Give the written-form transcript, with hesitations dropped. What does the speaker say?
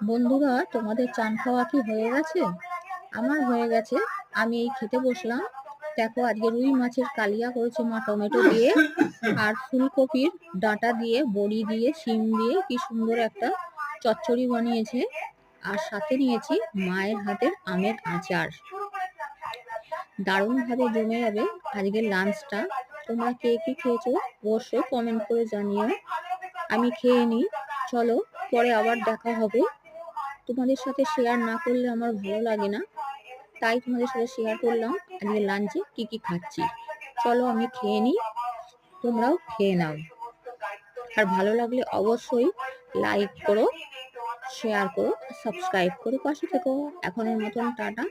বন্ধুরা, তোমাদের চান খাওয়া কি হয়ে গেছে? আমার হয়ে গেছে। আমি এই খেতে বসলাম। দেখো, আজকে রুই মাছের কালিয়া করেছে মা টমেটো দিয়ে, আর ফুলকপির ডাঁটা দিয়ে, বড়ি দিয়ে, শিম দিয়ে কি সুন্দর একটা চচ্চড়ি বানিয়েছে। আর সাথে নিয়েছি মায়ের হাতের আমের আচার। দারুণভাবে জমে যাবে আজকের লাঞ্চটা। তোমরা কে কি খেয়েছো অবশ্যই কমেন্ট করে জানিও। আমি খেয়ে নিই। চলো, পরে আবার দেখা হবে। তোমাদের সাথে শেয়ার না করলে আমার ভালো লাগে না, তাই তোমাদের সাথে শেয়ার করলাম আজকে লাঞ্চে কি কি খাচ্ছি। চলো আমি খেয়ে নিই, তোমরাও খেয়ে নাও। আর ভালো লাগলে অবশ্যই লাইক করো, শেয়ার করো, সাবস্ক্রাইব করো, পাশে থেকো। এখনের মতন টাটা।